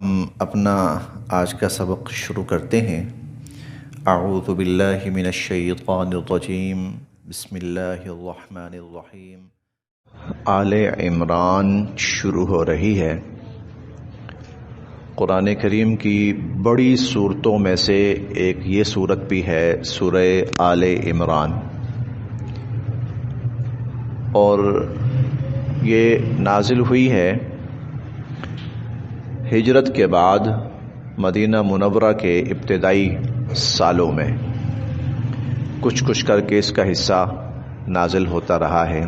ہم اپنا آج کا سبق شروع کرتے ہیں۔ اعوذ باللہ من الشیطان الرجیم، بسم اللہ الرحمن الرحیم۔ آل عمران شروع ہو رہی ہے۔ قرآن کریم کی بڑی صورتوں میں سے ایک یہ صورت بھی ہے، سورہ آل عمران، اور یہ نازل ہوئی ہے ہجرت کے بعد مدینہ منورہ کے ابتدائی سالوں میں۔ کچھ کر کے اس کا حصہ نازل ہوتا رہا ہے۔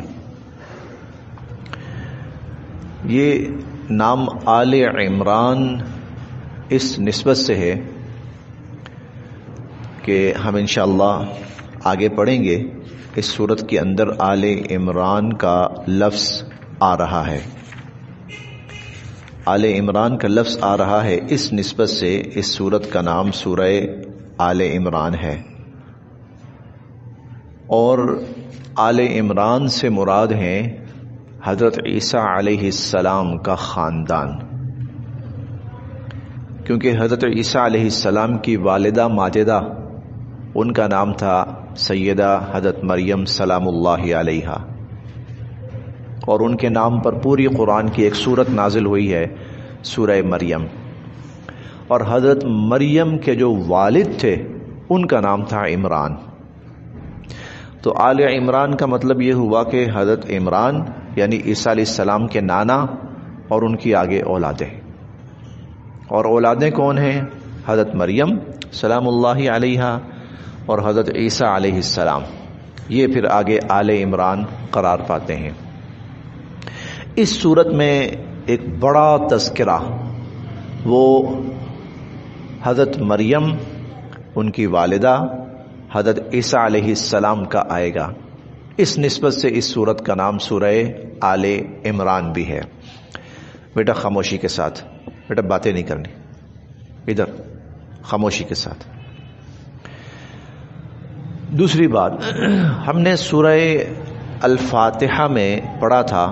یہ نام آل عمران اس نسبت سے ہے کہ ہم انشاءاللہ آگے پڑھیں گے، اس سورت کے اندر آل عمران کا لفظ آ رہا ہے۔ آل عمران کا لفظ آ رہا ہے اس نسبت سے اس سورت کا نام سورہ آل عمران ہے، اور آل عمران سے مراد ہیں حضرت عیسیٰ علیہ السلام کا خاندان، کیونکہ حضرت عیسیٰ علیہ السلام کی والدہ ماجدہ، ان کا نام تھا سیدہ حضرت مریم سلام اللہ علیہا، اور ان کے نام پر پوری قرآن کی ایک سورت نازل ہوئی ہے، سورہ مریم۔ اور حضرت مریم کے جو والد تھے ان کا نام تھا عمران۔ تو آل عمران کا مطلب یہ ہوا کہ حضرت عمران یعنی عیسیٰ علیہ السلام کے نانا اور ان کی آگے اولادیں، اور اولادیں کون ہیں؟ حضرت مریم سلام اللہ علیہا اور حضرت عیسیٰ علیہ السلام، یہ پھر آگے آل عمران قرار پاتے ہیں۔ اس صورت میں ایک بڑا تذکرہ وہ حضرت مریم، ان کی والدہ حضرت عیسیٰ علیہ السلام کا آئے گا۔ اس نسبت سے اس صورت کا نام سورہ آل عمران بھی ہے۔ بیٹا خاموشی کے ساتھ، بیٹا باتیں نہیں کرنی، ادھر خاموشی کے ساتھ۔ دوسری بات، ہم نے سورہ الفاتحہ میں پڑھا تھا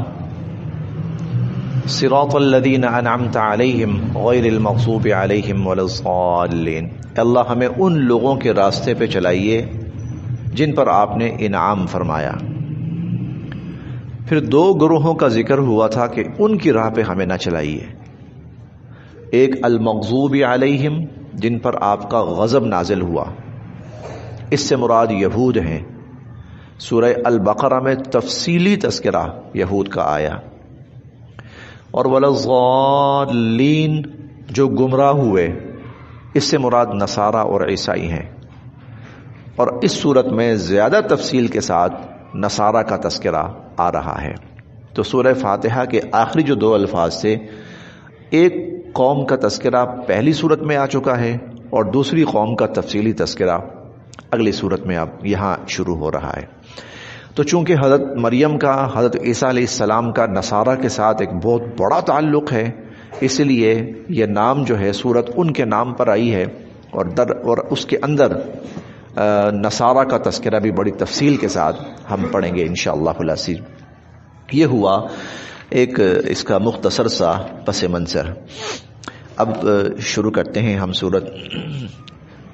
صراط الذین انعمت علیہم غیر المغضوب علیہم ولا الضالین، اللہ ہمیں ان لوگوں کے راستے پہ چلائیے جن پر آپ نے انعام فرمایا۔ پھر دو گروہوں کا ذکر ہوا تھا کہ ان کی راہ پہ ہمیں نہ چلائیے، ایک المغضوب علیہم جن پر آپ کا غضب نازل ہوا، اس سے مراد یہود ہیں۔ سورہ البقرہ میں تفصیلی تذکرہ یہود کا آیا۔ اور وَلَضَّالِّينَ جو گمراہ ہوئے، اس سے مراد نصارہ اور عیسائی ہیں، اور اس صورت میں زیادہ تفصیل کے ساتھ نصارہ کا تذکرہ آ رہا ہے۔ تو سورہ فاتحہ کے آخری جو دو الفاظ تھے، ایک قوم کا تذکرہ پہلی صورت میں آ چکا ہے، اور دوسری قوم کا تفصیلی تذکرہ اگلی صورت میں اب یہاں شروع ہو رہا ہے۔ تو چونکہ حضرت مریم کا حضرت عیسیٰ علیہ السلام کا نصارہ کے ساتھ ایک بہت بڑا تعلق ہے، اس لیے یہ نام جو ہے سورت ان کے نام پر آئی ہے، اور اس کے اندر نصارہ کا تذکرہ بھی بڑی تفصیل کے ساتھ ہم پڑھیں گے انشاءاللہ العزیز۔ یہ ہوا ایک اس کا مختصر سا پس منظر۔ اب شروع کرتے ہیں ہم سورت۔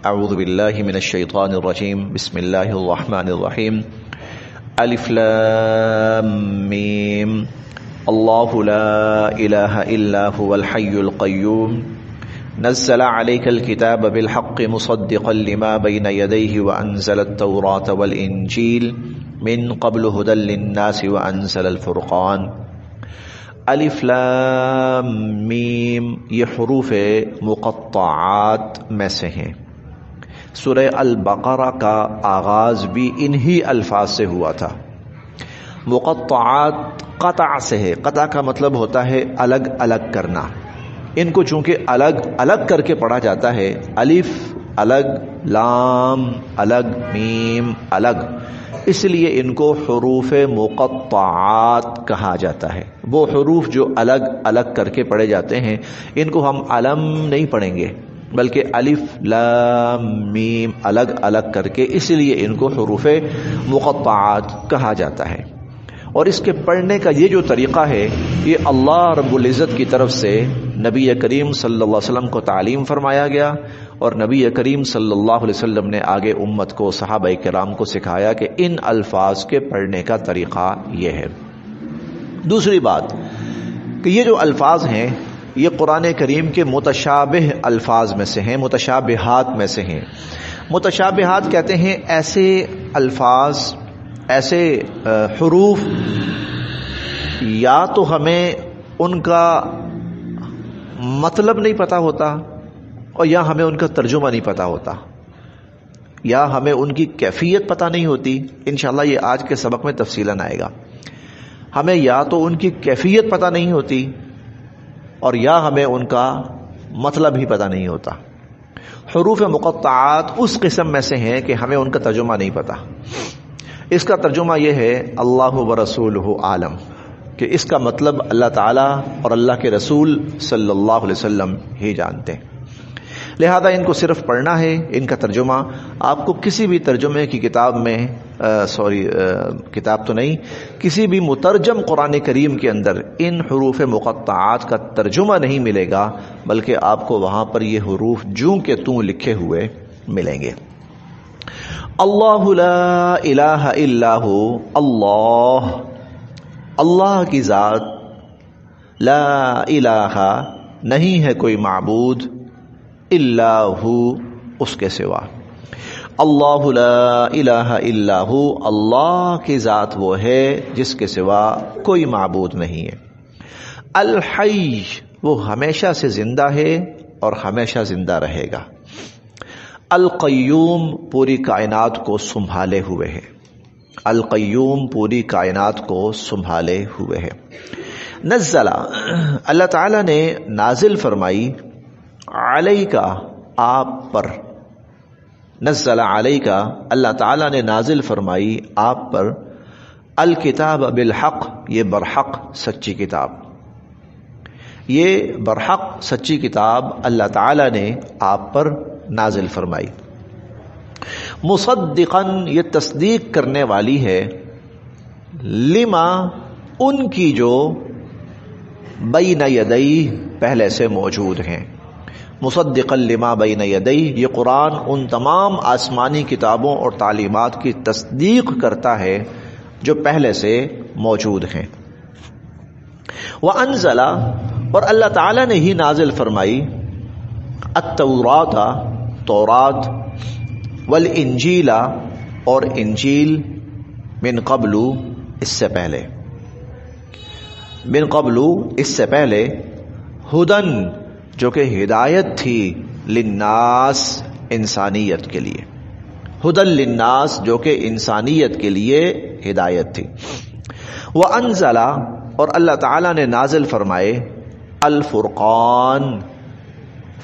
اعوذ باللہ من الشیطان الرجیم، بسم اللہ الرحمن الرحیم۔ الف لام میم، اللہ لا الہ الا هو الحی القیوم، نزل علیک الکتاب بالحق مصدقا لما بین یدیہ وانزل التوراة والانجیل من قبل هدى للناس وانزل الفرقان۔ الف لام میم یہ حروف مقطعات میں سے ہیں۔ سورہ البقرہ کا آغاز بھی انہی الفاظ سے ہوا تھا۔ مقطعات قطع سے ہے، قطع کا مطلب ہوتا ہے الگ الگ کرنا۔ ان کو چونکہ الگ الگ کر کے پڑھا جاتا ہے، الف الگ، لام الگ، میم الگ، اس لیے ان کو حروف مقطعات کہا جاتا ہے۔ وہ حروف جو الگ الگ کر کے پڑھے جاتے ہیں، ان کو ہم علم نہیں پڑھیں گے، بلکہ الف لام میم الگ الگ کر کے، اس لیے ان کو حروف مقطعات کہا جاتا ہے۔ اور اس کے پڑھنے کا یہ جو طریقہ ہے یہ اللہ رب العزت کی طرف سے نبی کریم صلی اللہ علیہ وسلم کو تعلیم فرمایا گیا، اور نبی کریم صلی اللہ علیہ وسلم نے آگے امت کو، صحابہ کرام کو سکھایا کہ ان الفاظ کے پڑھنے کا طریقہ یہ ہے۔ دوسری بات کہ یہ جو الفاظ ہیں یہ قرآن کریم کے متشابہ الفاظ میں سے ہیں، متشابہات میں سے ہیں۔ متشابہات کہتے ہیں ایسے الفاظ، ایسے حروف یا تو ہمیں ان کا مطلب نہیں پتہ ہوتا، اور یا ہمیں ان کا ترجمہ نہیں پتہ ہوتا، یا ہمیں ان کی کیفیت پتہ نہیں ہوتی۔ انشاءاللہ یہ آج کے سبق میں تفصیلاً آئے گا۔ ہمیں یا تو ان کی کیفیت پتہ نہیں ہوتی، اور یا ہمیں ان کا مطلب ہی پتہ نہیں ہوتا۔ حروف مقطعات اس قسم میں سے ہیں کہ ہمیں ان کا ترجمہ نہیں پتہ۔ اس کا ترجمہ یہ ہے اللہ ورسولہ عالم، کہ اس کا مطلب اللہ تعالیٰ اور اللہ کے رسول صلی اللہ علیہ وسلم ہی جانتے ہیں۔ لہذا ان کو صرف پڑھنا ہے، ان کا ترجمہ آپ کو کسی بھی ترجمے کی کتاب میں کتاب تو نہیں، کسی بھی مترجم قرآن کریم کے اندر ان حروف مقطعات کا ترجمہ نہیں ملے گا، بلکہ آپ کو وہاں پر یہ حروف جوں کے توں لکھے ہوئے ملیں گے۔ اللہ لا الہ الا ہو، اللہ اللہ کی ذات، لا الہ نہیں ہے کوئی معبود، الا ہو اس کے سوا، اللہ لا الہ الا ہو اللہ کی ذات وہ ہے جس کے سوا کوئی معبود نہیں ہے۔ الحی وہ ہمیشہ سے زندہ ہے اور ہمیشہ زندہ رہے گا۔ القیوم پوری کائنات کو سنبھالے ہوئے ہے، القیوم پوری کائنات کو سنبھالے ہوئے ہے۔ نزل اللہ تعالی نے نازل فرمائی، علیکا آپ پر، نزل علیکا اللہ تعالی نے نازل فرمائی آپ پر، الکتاب بالحق یہ برحق سچی کتاب، یہ برحق سچی کتاب اللہ تعالی نے آپ پر نازل فرمائی۔ مصدقاً یہ تصدیق کرنے والی ہے، لما ان کی جو بین یدی پہلے سے موجود ہیں۔ مصدقاً لما بین یدی یہ قرآن ان تمام آسمانی کتابوں اور تعلیمات کی تصدیق کرتا ہے جو پہلے سے موجود ہیں۔ وانزل اور اللہ تعالی نے ہی نازل فرمائی، التوراۃ تورات، والانجیل اور انجیل، من قبل اس سے پہلے، من قبل اس سے پہلے، ہدن جو کہ ہدایت تھی، للناس انسانیت کے لیے، ہدن للناس جو کہ انسانیت کے لیے ہدایت تھی۔ وانزل اور اللہ تعالی نے نازل فرمائے، الفرقان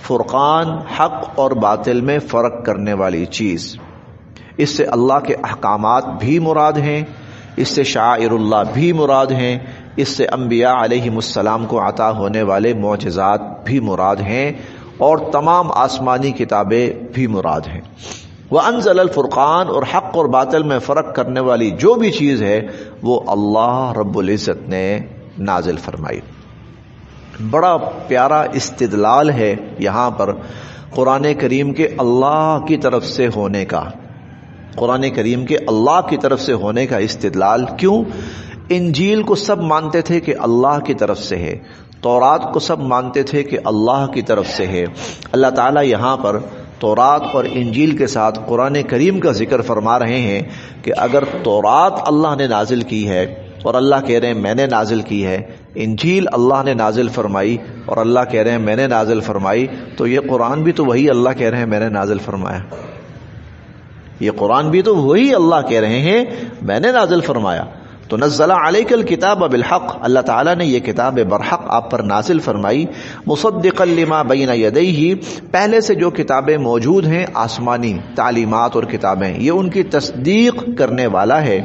فرقان حق اور باطل میں فرق کرنے والی چیز، اس سے اللہ کے احکامات بھی مراد ہیں، اس سے شعائر اللہ بھی مراد ہیں، اس سے انبیاء علیہم السلام کو عطا ہونے والے معجزات بھی مراد ہیں، اور تمام آسمانی کتابیں بھی مراد ہیں۔ وانزل الفرقان اور حق اور باطل میں فرق کرنے والی جو بھی چیز ہے وہ اللہ رب العزت نے نازل فرمائی۔ بڑا پیارا استدلال ہے یہاں پر قرآن کریم کے اللہ کی طرف سے ہونے کا، قرآن کریم کے اللہ کی طرف سے ہونے کا استدلال۔ کیوں؟ انجیل کو سب مانتے تھے کہ اللہ کی طرف سے ہے، تورات کو سب مانتے تھے کہ اللہ کی طرف سے ہے۔ اللہ تعالیٰ یہاں پر تورات اور انجیل کے ساتھ قرآن کریم کا ذکر فرما رہے ہیں کہ اگر تورات اللہ نے نازل کی ہے اور اللہ کہہ رہے ہیں میں نے نازل کی ہے، انجیل اللہ نے نازل فرمائی اور اللہ کہہ رہے ہیں میں نے نازل فرمائی، تو یہ قرآن بھی تو وہی اللہ کہہ رہے ہیں میں نے نازل فرمایا، یہ قرآن بھی تو وہی اللہ کہہ رہے ہیں میں نے نازل فرمایا۔ تو نزل علیک الکتاب بالحق، اللہ تعالیٰ نے یہ کتاب برحق آپ پر نازل فرمائی، مصدقا لما بین یدیہ پہلے سے جو کتابیں موجود ہیں آسمانی تعلیمات اور کتابیں، یہ ان کی تصدیق کرنے والا ہے۔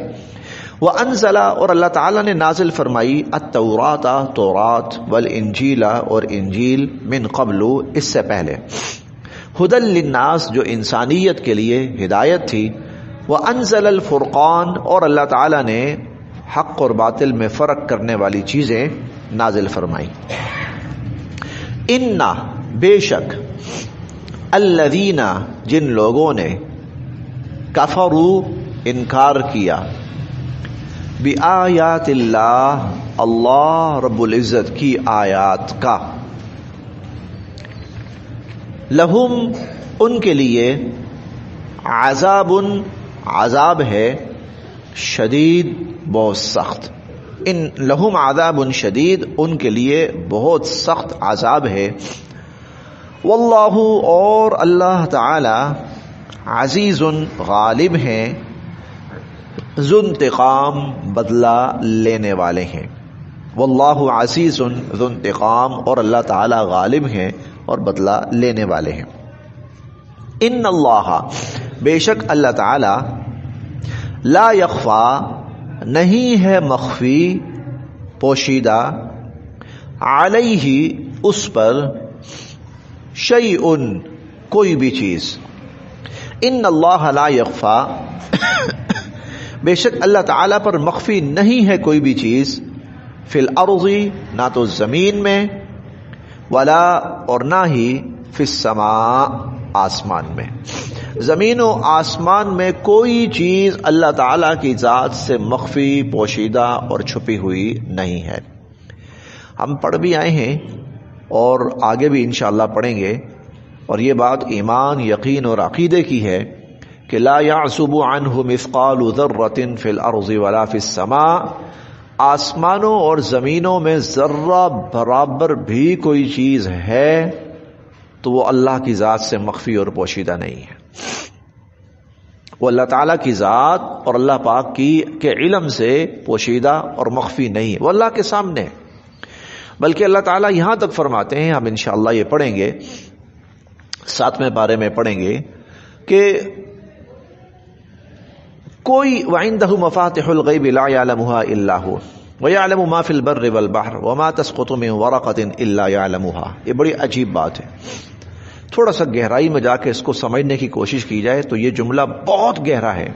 وانزل اور اللہ تعالیٰ نے نازل فرمائی التوراۃ تورات، والانجیل اور انجیل، من قبل اس سے پہلے، ہدی للناس جو انسانیت کے لیے ہدایت تھی۔ وانزل الفرقان اور اللہ تعالیٰ نے حق اور باطل میں فرق کرنے والی چیزیں نازل فرمائی. انا بے شک الذین جن لوگوں نے کفروا انکار کیا بآیات اللہ اللہ رب العزت کی آیات کا لہم ان کے لیے عذاب عذاب ہے شدید بہت سخت. ان لہم عذاب شدید ان کے لیے بہت سخت عذاب ہے. واللہ اور اللہ تعالی عزیز غالب ہیں ذو انتقام بدلہ لینے والے ہیں. واللہ عزیز ذو انتقام اور اللہ تعالی غالب ہیں اور بدلہ لینے والے ہیں. ان اللہ بے شک اللہ تعالی لا یخفا نہیں ہے مخفی پوشیدہ علیہ اس پر شیء کوئی بھی چیز. ان اللہ لا یخفا بے شک اللہ تعالی پر مخفی نہیں ہے کوئی بھی چیز فی الارض نہ تو زمین میں ولا اور نہ ہی فی السماء آسمان میں. زمین و آسمان میں کوئی چیز اللہ تعالی کی ذات سے مخفی پوشیدہ اور چھپی ہوئی نہیں ہے. ہم پڑھ بھی آئے ہیں اور آگے بھی انشاءاللہ پڑھیں گے، اور یہ بات ایمان یقین اور عقیدے کی ہے کہ لا یعزب عنہ مثقال ذرۃ فی الارض ولا فی السماء. آسمانوں اور زمینوں میں ذرہ برابر بھی کوئی چیز ہے تو وہ اللہ کی ذات سے مخفی اور پوشیدہ نہیں ہے. وہ اللہ تعالیٰ کی ذات اور اللہ پاک کے علم سے پوشیدہ اور مخفی نہیں ہے، وہ اللہ کے سامنے ہے. بلکہ اللہ تعالیٰ یہاں تک فرماتے ہیں، ہم انشاءاللہ یہ پڑھیں گے 7ویں پارے میں پڑھیں گے کہ کوئی وعنده مفاتح الغیب لا يعلمها الا هو ويعلم ما في البر والبحر وما تسقط من ورقة الا يعلمها. یہ بڑی عجیب بات ہے. تھوڑا سا گہرائی میں جا کے اس کو سمجھنے کی کوشش کی جائے تو یہ جملہ بہت گہرا ہے.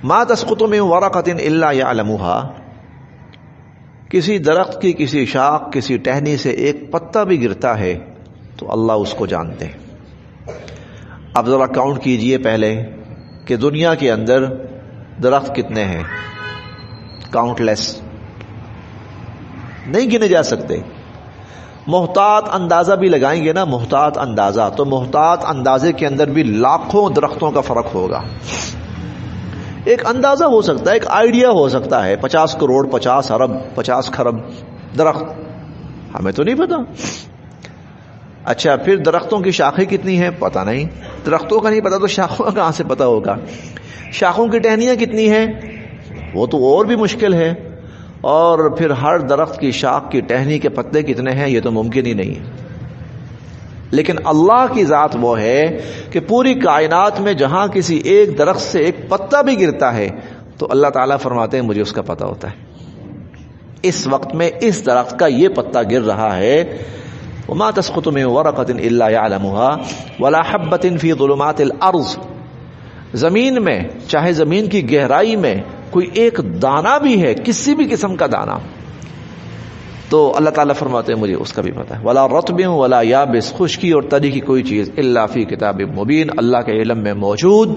ما تسقط من ورقة الا يعلمها، کسی درخت کی کسی شاخ کسی ٹہنی سے ایک پتا بھی گرتا ہے تو اللہ اس کو جانتے ہیں. اب ذرا کاؤنٹ کیجئے پہلے کہ دنیا کے اندر درخت کتنے ہیں. کاؤنٹ لیس، نہیں گنے جا سکتے. محتاط اندازہ بھی لگائیں گے نا، محتاط اندازہ، تو محتاط اندازے کے اندر بھی لاکھوں درختوں کا فرق ہوگا. ایک اندازہ ہو سکتا ہے، ایک آئیڈیا ہو سکتا ہے 50 کروڑ 50 ارب 50 کھرب درخت، ہمیں تو نہیں پتا. اچھا پھر درختوں کی شاخیں کتنی ہیں پتہ نہیں. درختوں کا نہیں پتا تو شاخوں کا کہاں سے پتا ہوگا. شاخوں کی ٹہنیاں کتنی ہیں وہ تو اور بھی مشکل ہے. اور پھر ہر درخت کی شاخ کی ٹہنی کے پتے کتنے ہیں یہ تو ممکن ہی نہیں ہے. لیکن اللہ کی ذات وہ ہے کہ پوری کائنات میں جہاں کسی ایک درخت سے ایک پتا بھی گرتا ہے تو اللہ تعالیٰ فرماتے ہیں مجھے اس کا پتہ ہوتا ہے. اس وقت میں اس درخت کا یہ پتا گر رہا ہے. وما تسقط من ورقة الا يعلمها ولا حبة في ظلمات الارض. زمین میں چاہے زمین کی گہرائی میں کوئی ایک دانہ بھی ہے، کسی بھی قسم کا دانہ، تو اللہ تعالیٰ فرماتے ہیں مجھے اس کا بھی پتہ ہے. ولا رطب ولا یابس، خشکی اور تری کی کوئی چیز الا فی کتاب مبین، اللہ کے علم میں موجود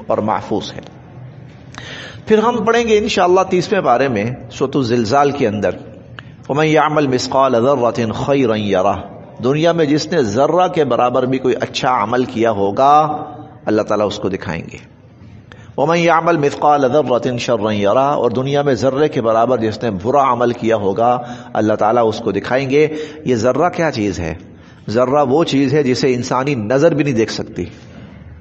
اور محفوظ ہے. پھر ہم پڑھیں گے انشاءاللہ 30ویں پارے میں سورۃ الزلزال کے اندر ومن یعمل مثقال ذرۃ خیرا یرہ. دنیا میں جس نے ذرہ کے برابر بھی کوئی اچھا عمل کیا ہوگا اللہ تعالیٰ اس کو دکھائیں گے. ومن یعمل مثقال ذرۃ شرا یرہ، اور دنیا میں ذرے کے برابر جس نے برا عمل کیا ہوگا اللہ تعالیٰ اس کو دکھائیں گے. یہ ذرہ کیا چیز ہے؟ ذرہ وہ چیز ہے جسے انسانی نظر بھی نہیں دیکھ سکتی.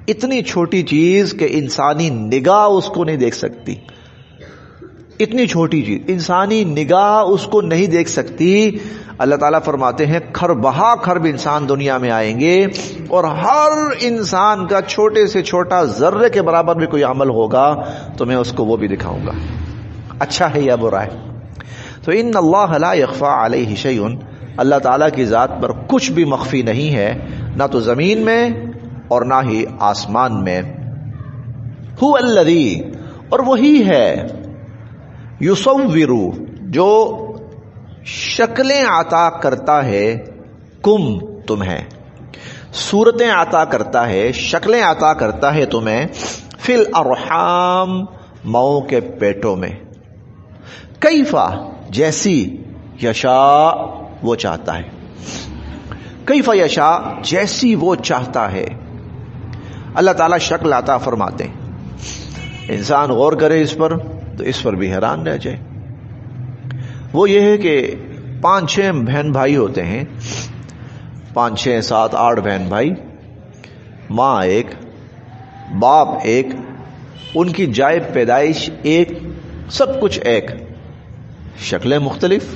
اتنی چھوٹی چیز کہ انسانی نگاہ اس کو نہیں دیکھ سکتی. اتنی چھوٹی چیز انسانی نگاہ اس کو نہیں دیکھ سکتی. اللہ تعالیٰ فرماتے ہیں کھر بہا کھرب انسان دنیا میں آئیں گے اور ہر انسان کا چھوٹے سے چھوٹا ذرے کے برابر بھی کوئی عمل ہوگا تو میں اس کو وہ بھی دکھاؤں گا، اچھا ہے یا برا ہے. تو ان اللہ لا یخفا علیہ شیء، اللہ تعالیٰ کی ذات پر کچھ بھی مخفی نہیں ہے، نہ تو زمین میں اور نہ ہی آسمان میں. هو الذی، اور وہی ہے یصورو جو شکلیں عطا کرتا ہے، کم تمہیں، صورتیں عطا کرتا ہے، شکلیں عطا کرتا ہے تمہیں، فی الارحام ماؤں کے پیٹوں میں، کیفا جیسی، یشاء وہ چاہتا ہے، کیفا یشاء جیسی وہ چاہتا ہے۔ اللہ تعالیٰ شکل عطا فرماتے ہیں، انسان غور کرے اس پر تو اس پر بھی حیران رہ جائے۔ وہ یہ ہے کہ 5-6 بہن بھائی ہوتے ہیں، 5 6 7 8 بہن بھائی، ماں ایک، باپ ایک، ان کی جائے پیدائش ایک، سب کچھ ایک، شکلیں مختلف،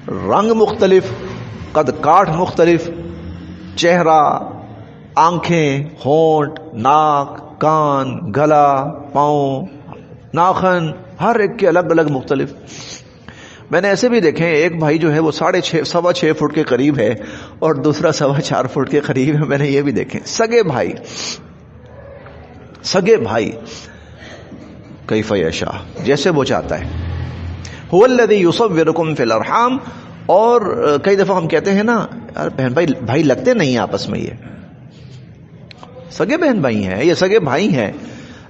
رنگ مختلف، قد کاٹ مختلف، چہرہ، آنکھیں، ہونٹ، ناک، کان، گلا، پاؤں، ناخن، ہر ایک کے الگ الگ مختلف۔ میں نے ایسے بھی دیکھے، ایک بھائی جو ہے وہ 6.5 فٹ کے قریب ہے اور دوسرا 4.25 فٹ کے قریب ہے، میں نے یہ بھی دیکھے، سگے بھائی، سگے بھائی، کیف یشاء جیسے وہ چاہتا ہے، هو الذی یصورکم فی الارحام۔ اور کئی دفعہ ہم کہتے ہیں نا یار بہن بھائی لگتے نہیں آپس میں، یہ سگے بہن بھائی ہیں، یہ سگے بھائی ہیں،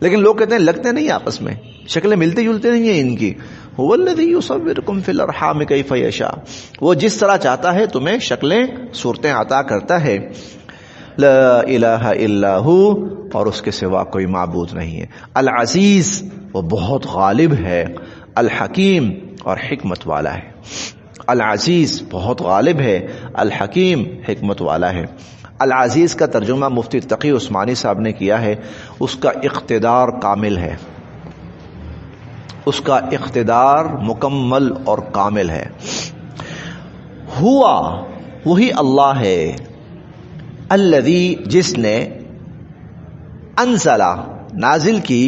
لیکن لوگ کہتے ہیں لگتے نہیں آپس میں، شکلیں ملتی جلتی نہیں ہیں ان کی۔ هو الذی یصورکم فی الارحام کیف یشاء، وہ جس طرح چاہتا ہے تمہیں شکلیں صورتیں عطا کرتا ہے۔ لا الہ الا ہو، اور اس کے سوا کوئی معبود نہیں ہے۔ العزیز وہ بہت غالب ہے، الحکیم اور حکمت والا ہے۔ العزیز بہت غالب ہے، الحکیم حکمت والا ہے۔ العزیز کا ترجمہ مفتی تقی عثمانی صاحب نے کیا ہے، اس کا اقتدار کامل ہے، اس کا اقتدار مکمل اور کامل ہے۔ ہوا وہی اللہ ہے، الذی جس نے، انزلہ نازل کی،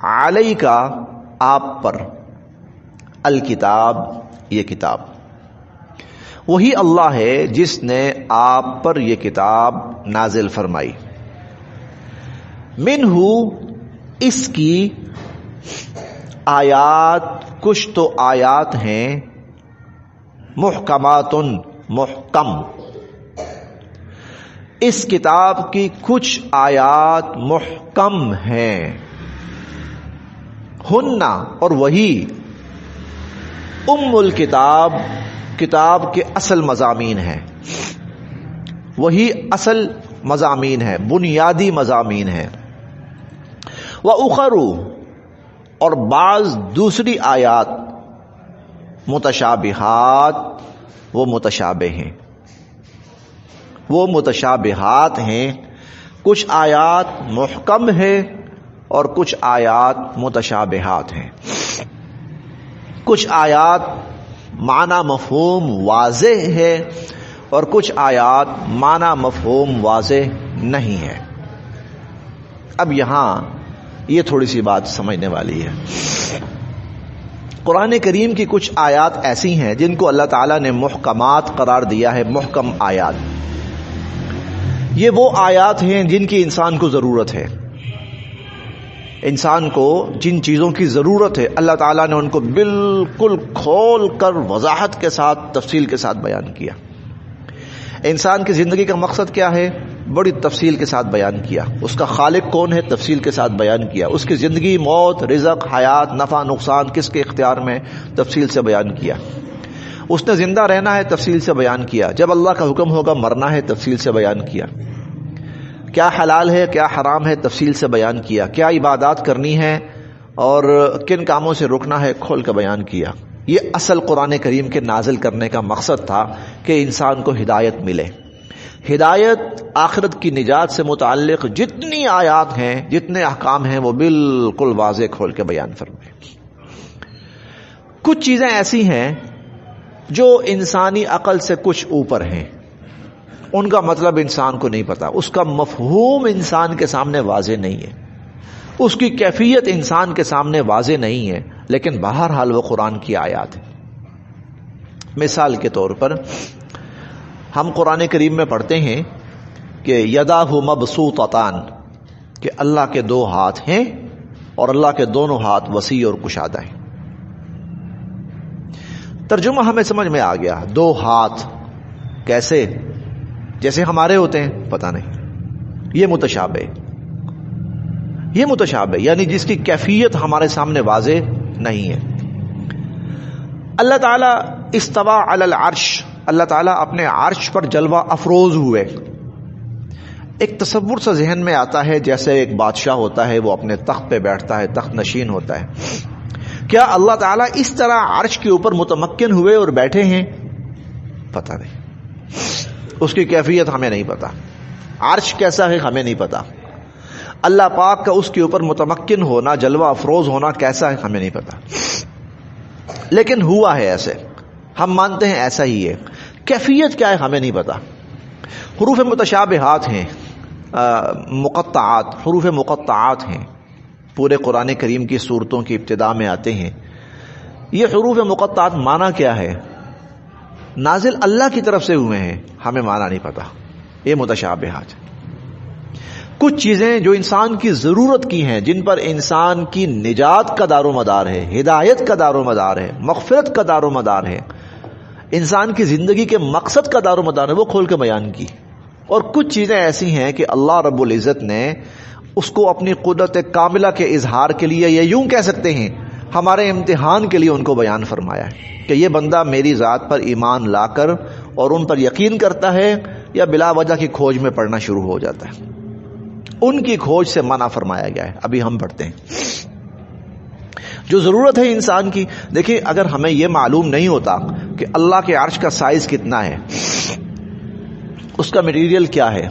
علیکا آپ پر، الکتاب یہ کتاب، وہی اللہ ہے جس نے آپ پر یہ کتاب نازل فرمائی، منہ اس کی، آیات کچھ تو آیات ہیں، محکمات محکم، اس کتاب کی کچھ آیات محکم ہیں، ہننا اور وہی، ام الکتاب کتاب کے اصل مضامین ہیں، وہی اصل مضامین ہیں، بنیادی مضامین ہیں۔ وَأُخَرُ اور بعض دوسری آیات، متشابہات وہ متشابہ ہیں، وہ متشابہات ہیں، کچھ آیات محکم ہے اور کچھ آیات متشابہات ہیں، کچھ آیات معنی مفہوم واضح ہے اور کچھ آیات معنی مفہوم واضح نہیں ہے۔ اب یہاں یہ تھوڑی سی بات سمجھنے والی ہے۔ قرآن کریم کی کچھ آیات ایسی ہیں جن کو اللہ تعالیٰ نے محکمات قرار دیا ہے، محکم آیات۔ یہ وہ آیات ہیں جن کی انسان کو ضرورت ہے، انسان کو جن چیزوں کی ضرورت ہے اللہ تعالیٰ نے ان کو بالکل کھول کر وضاحت کے ساتھ، تفصیل کے ساتھ بیان کیا۔ انسان کی زندگی کا مقصد کیا ہے، بڑی تفصیل کے ساتھ بیان کیا۔ اس کا خالق کون ہے، تفصیل کے ساتھ بیان کیا۔ اس کی زندگی، موت، رزق، حیات، نفع نقصان کس کے اختیار میں، تفصیل سے بیان کیا۔ اس نے زندہ رہنا ہے، تفصیل سے بیان کیا۔ جب اللہ کا حکم ہوگا مرنا ہے، تفصیل سے بیان کیا۔ کیا حلال ہے کیا حرام ہے، تفصیل سے بیان کیا۔ کیا عبادات کرنی ہے اور کن کاموں سے رکنا ہے، کھول کر بیان کیا۔ یہ اصل قرآن کریم کے نازل کرنے کا مقصد تھا کہ انسان کو ہدایت ملے۔ ہدایت، آخرت کی نجات سے متعلق جتنی آیات ہیں، جتنے احکام ہیں، وہ بالکل واضح کھول کے بیان فرمائے۔ کچھ چیزیں ایسی ہیں جو انسانی عقل سے کچھ اوپر ہیں، ان کا مطلب انسان کو نہیں پتا، اس کا مفہوم انسان کے سامنے واضح نہیں ہے، اس کی کیفیت انسان کے سامنے واضح نہیں ہے، لیکن بہرحال وہ قرآن کی آیات ہے۔ مثال کے طور پر ہم قرآن کریم میں پڑھتے ہیں کہ یداہ مبسوطتان، کہ اللہ کے 2 ہاتھ ہیں اور اللہ کے دونوں ہاتھ وسیع اور کشادہ ہیں۔ ترجمہ ہمیں سمجھ میں آ گیا. 2 ہاتھ کیسے؟ جیسے ہمارے ہوتے ہیں؟ پتہ نہیں. یہ متشابہ، یہ متشابہ یعنی جس کی کیفیت ہمارے سامنے واضح نہیں ہے. اللہ تعالیٰ استوى علی العرش، اللہ تعالیٰ اپنے عرش پر جلوہ افروز ہوئے. ایک تصور سا ذہن میں آتا ہے جیسے ایک بادشاہ ہوتا ہے، وہ اپنے تخت پہ بیٹھتا ہے، تخت نشین ہوتا ہے. کیا اللہ تعالیٰ اس طرح عرش کے اوپر متمکن ہوئے اور بیٹھے ہیں؟ پتہ نہیں. اس کی کیفیت ہمیں نہیں پتا. عرش کیسا ہے ہمیں نہیں پتا. اللہ پاک کا اس کے اوپر متمکن ہونا، جلوہ افروز ہونا کیسا ہے ہمیں نہیں پتا. لیکن ہوا ہے ایسے، ہم مانتے ہیں ایسا ہی ہے. کیفیت کیا ہے ہمیں نہیں پتا. حروف متشابہات ہیں، مقطعات، حروف مقطعات ہیں، پورے قرآن کریم کی سورتوں کی ابتدا میں آتے ہیں. یہ حروف مقطعات معنی کیا ہے؟ نازل اللہ کی طرف سے ہوئے ہیں، ہمیں معنی نہیں پتا. یہ متشابہات. کچھ چیزیں جو انسان کی ضرورت کی ہیں، جن پر انسان کی نجات کا دار و مدار ہے، ہدایت کا دار و مدار ہے، مغفرت کا دار و مدار ہے، انسان کی زندگی کے مقصد کا دار و مدار ہے، وہ کھول کے بیان کی. اور کچھ چیزیں ایسی ہیں کہ اللہ رب العزت نے اس کو اپنی قدرت کاملہ کے اظہار کے لیے، یا یوں کہہ سکتے ہیں ہمارے امتحان کے لیے ان کو بیان فرمایا ہے کہ یہ بندہ میری ذات پر ایمان لا کر اور ان پر یقین کرتا ہے یا بلا وجہ کی کھوج میں پڑنا شروع ہو جاتا ہے. ان کی کھوج سے منع فرمایا گیا ہے. ابھی ہم پڑھتے ہیں جو ضرورت ہے انسان کی. دیکھیں اگر ہمیں یہ معلوم نہیں ہوتا کہ اللہ کے عرش کا سائز کتنا ہے، اس کا مٹیریل کیا ہے،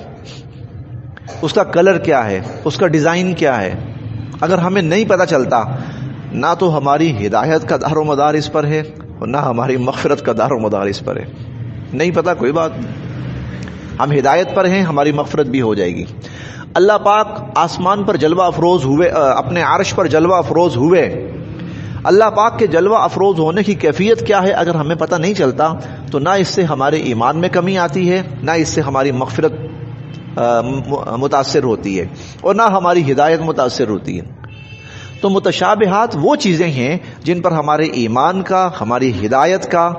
اس کا کلر کیا ہے، اس کا ڈیزائن کیا ہے، اگر ہمیں نہیں پتہ چلتا، نہ تو ہماری ہدایت کا دار و مدار اس پر ہے اور نہ ہماری مغفرت کا دار و مدار اس پر ہے. نہیں پتہ کوئی بات، ہم ہدایت پر ہیں، ہماری مغفرت بھی ہو جائے گی. اللہ پاک آسمان پر جلوہ افروز ہوئے، اپنے عرش پر جلوہ افروز ہوئے. اللہ پاک کے جلوہ افروز ہونے کی کیفیت کیا ہے اگر ہمیں پتہ نہیں چلتا تو نہ اس سے ہمارے ایمان میں کمی آتی ہے، نہ اس سے ہماری مغفرت متاثر ہوتی ہے، اور نہ ہماری ہدایت متاثر ہوتی ہے. تو متشابہات وہ چیزیں ہیں جن پر ہمارے ایمان کا، ہماری ہدایت کا،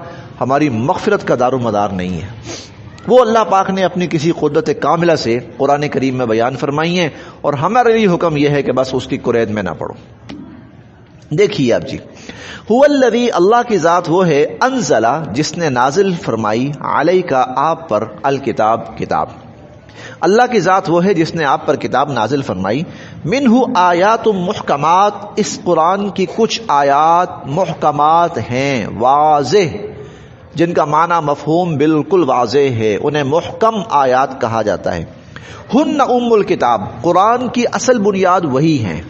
ہماری مغفرت کا دار و مدار نہیں ہے. وہ اللہ پاک نے اپنی کسی قدرت کاملہ سے قرآن کریم میں بیان فرمائی ہیں، اور ہمارے لیے حکم یہ ہے کہ بس اس کی قرید میں نہ پڑھو. دیکھیے آپ جی، هو الذی، اللہ کی ذات وہ ہے، انزل، جس نے نازل فرمائی، علیک، آپ پر، الکتاب، کتاب. اللہ کی ذات وہ ہے جس نے آپ پر کتاب نازل فرمائی. منہ آیات محکمات، اس قرآن کی کچھ آیات محکمات ہیں، واضح، جن کا معنی مفہوم بالکل واضح ہے، انہیں محکم آیات کہا جاتا ہے. ہن ام الکتاب، قرآن کی اصل بنیاد وہی ہیں.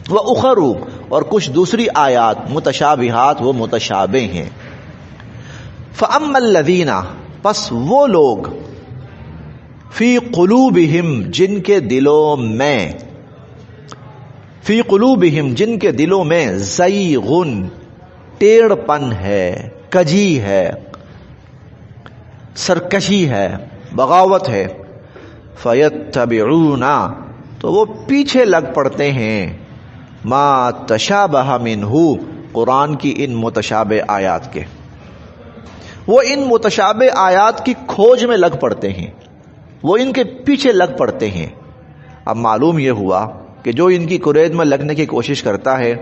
وَأُخَرُ، اور کچھ دوسری آیات متشابہات، وہ متشابہ ہیں. فَأَمَّا الَّذِينَ، پس وہ لوگ، فی قلوبہم، جن کے دلوں میں، فی قلوبہم، جن کے دلوں میں، زیغن، ٹیڑھ پن ہے، کجی ہے، سرکشی ہے، بغاوت ہے. فَيَتَّبِعُونَ، تو وہ پیچھے لگ پڑتے ہیں، ما تشابہ منہ، قرآن کی ان متشابہ آیات کے. وہ ان متشابہ آیات کی کھوج میں لگ پڑتے ہیں، وہ ان کے پیچھے لگ پڑتے ہیں. اب معلوم یہ ہوا کہ جو ان کی قرید میں لگنے کی کوشش کرتا ہے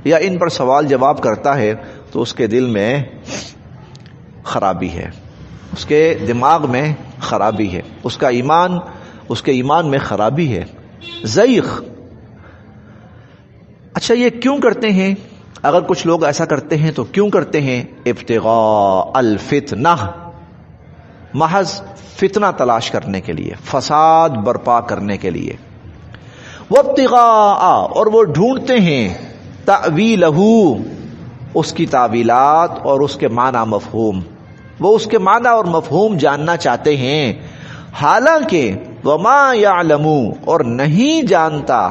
یا ان پر سوال جواب کرتا ہے تو اس کے دل میں خرابی ہے، اس کے دماغ میں خرابی ہے، اس کا ایمان، اس کے ایمان میں خرابی ہے. زیغ. اچھا یہ کیوں کرتے ہیں؟ اگر کچھ لوگ ایسا کرتے ہیں تو کیوں کرتے ہیں؟ ابتغاء الفتنہ، محض فتنہ تلاش کرنے کے لیے، فساد برپا کرنے کے لیے. وابتغاء، اور وہ ڈھونڈتے ہیں، تأویلہ، اس کی تعویلات اور اس کے معنی مفہوم، وہ اس کے معنی اور مفہوم جاننا چاہتے ہیں. حالانکہ وما یعلم، اور نہیں جانتا،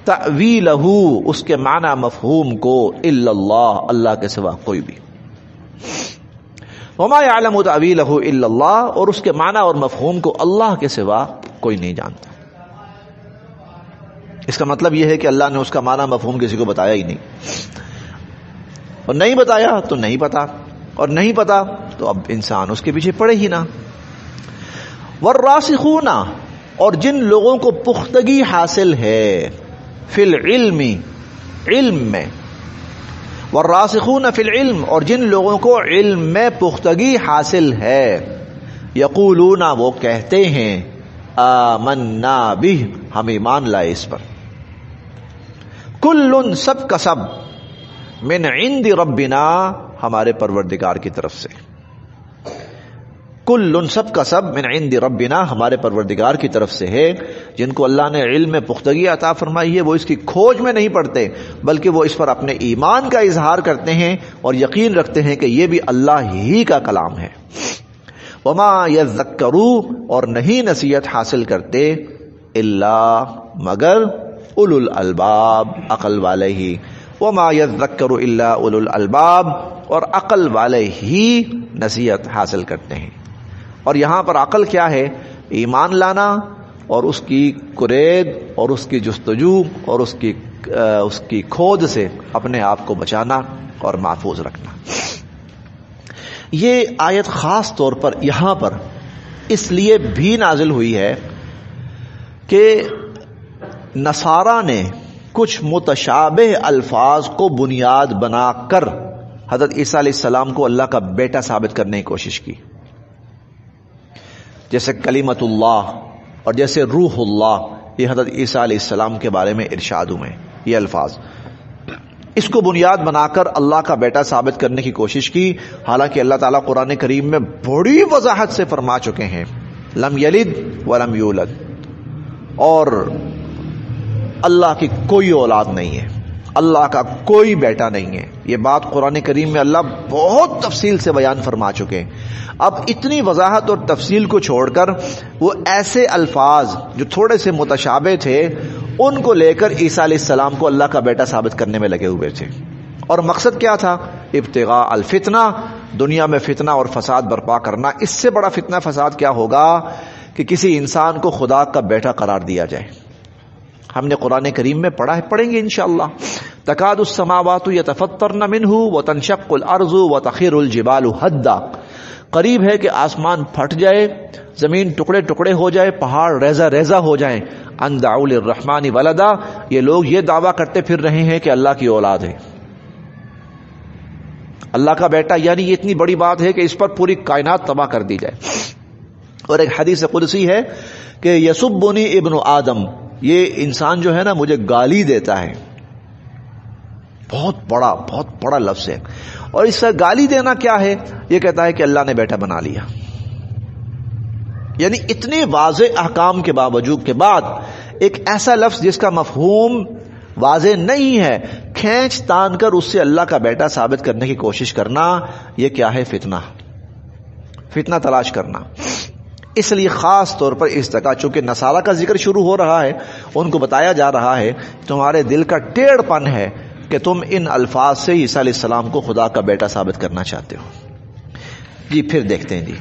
تأویلہ، اس کے معنی مفہوم کو، الا اللہ، اللہ کے سوا کوئی بھی. وما یعلم تأویلہ الا اللہ، اور اس کے معنی اور مفہوم کو اللہ کے سوا کوئی نہیں جانتا. اس کا مطلب یہ ہے کہ اللہ نے اس کا معنی مفہوم کسی کو بتایا ہی نہیں. اور نہیں بتایا تو نہیں پتا، اور نہیں پتا تو اب انسان اس کے پیچھے پڑے ہی نہ۔ والراسخون، اور جن لوگوں کو پختگی حاصل ہے فی العلم، علم میں، والراسخون فی العلم، اور جن لوگوں کو علم میں پختگی حاصل ہے، یقولون، وہ کہتے ہیں، آمنا بہ، ہم ایمان لائے اس پر، کل، سب کا سب، من عند ربنا، ہمارے پروردگار کی طرف سے، کل، سب کا سب، من عند ربنا، ہمارے پروردگار کی طرف سے ہے۔ جن کو اللہ نے علم میں پختگی عطا فرمائی ہے وہ اس کی کھوج میں نہیں پڑتے، بلکہ وہ اس پر اپنے ایمان کا اظہار کرتے ہیں اور یقین رکھتے ہیں کہ یہ بھی اللہ ہی کا کلام ہے۔ وما یذکروا، اور نہیں نصیحت حاصل کرتے، الا، مگر، اولو الالباب، عقل والے ہی، وما یذکر الا اولو الالباب، اور عقل والے ہی نصیحت حاصل کرتے ہیں۔ اور یہاں پر عقل کیا ہے؟ ایمان لانا اور اس کی کرید اور اس کی جستجو اور اس کی کھود سے اپنے آپ کو بچانا اور محفوظ رکھنا۔ یہ آیت خاص طور پر یہاں پر اس لیے بھی نازل ہوئی ہے کہ نصارہ نے کچھ متشابہ الفاظ کو بنیاد بنا کر حضرت عیسیٰ علیہ السلام کو اللہ کا بیٹا ثابت کرنے کی کوشش کی، جیسے کلمت اللہ اور جیسے روح اللہ، یہ حضرت عیسیٰ علیہ السلام کے بارے میں ارشاد ہوئے یہ الفاظ، اس کو بنیاد بنا کر اللہ کا بیٹا ثابت کرنے کی کوشش کی، حالانکہ اللہ تعالیٰ قرآن کریم میں بڑی وضاحت سے فرما چکے ہیں، لم یلد ولم یولد، اور اللہ کی کوئی اولاد نہیں ہے، اللہ کا کوئی بیٹا نہیں ہے۔ یہ بات قرآن کریم میں اللہ بہت تفصیل سے بیان فرما چکے ہیں۔ اب اتنی وضاحت اور تفصیل کو چھوڑ کر وہ ایسے الفاظ جو تھوڑے سے متشابہ تھے ان کو لے کر عیسیٰ علیہ السلام کو اللہ کا بیٹا ثابت کرنے میں لگے ہوئے تھے، اور مقصد کیا تھا؟ ابتغاء الفتنہ، دنیا میں فتنہ اور فساد برپا کرنا۔ اس سے بڑا فتنہ فساد کیا ہوگا کہ کسی انسان کو خدا کا بیٹا قرار دیا جائے۔ ہم نے قرآن کریم میں پڑھیں گے انشاءاللہ، تکاد السماوات یتفطرن منہ وتنشق الارض وتخر الجبال ہدا، قریب ہے کہ آسمان پھٹ جائے، زمین ٹکڑے ٹکڑے ہو جائے، پہاڑ ریزہ ریزہ ہو جائیں، ان دعوا للرحمن ولدا، یہ لوگ یہ دعویٰ کرتے پھر رہے ہیں کہ اللہ کی اولاد ہے، اللہ کا بیٹا، یعنی یہ اتنی بڑی بات ہے کہ اس پر پوری کائنات تباہ کر دی جائے۔ اور ایک حدیث قدسی ہے کہ یسبنی ابن آدم، یہ انسان جو ہے نا مجھے گالی دیتا ہے، بہت بڑا لفظ ہے، اور اس سے گالی دینا کیا ہے؟ یہ کہتا ہے کہ اللہ نے بیٹا بنا لیا۔ یعنی اتنے واضح احکام کے باوجود کے بعد ایک ایسا لفظ جس کا مفہوم واضح نہیں ہے، کھینچ تان کر اس سے اللہ کا بیٹا ثابت کرنے کی کوشش کرنا، یہ کیا ہے؟ فتنہ تلاش کرنا۔ اس لیے خاص طور پر اس جگہ چونکہ نصارہ کا ذکر شروع ہو رہا ہے، ان کو بتایا جا رہا ہے تمہارے دل کا ٹیڑھ پن ہے کہ تم ان الفاظ سے عیسیٰ علیہ السلام کو خدا کا بیٹا ثابت کرنا چاہتے ہو۔ جی پھر دیکھتے ہیں جی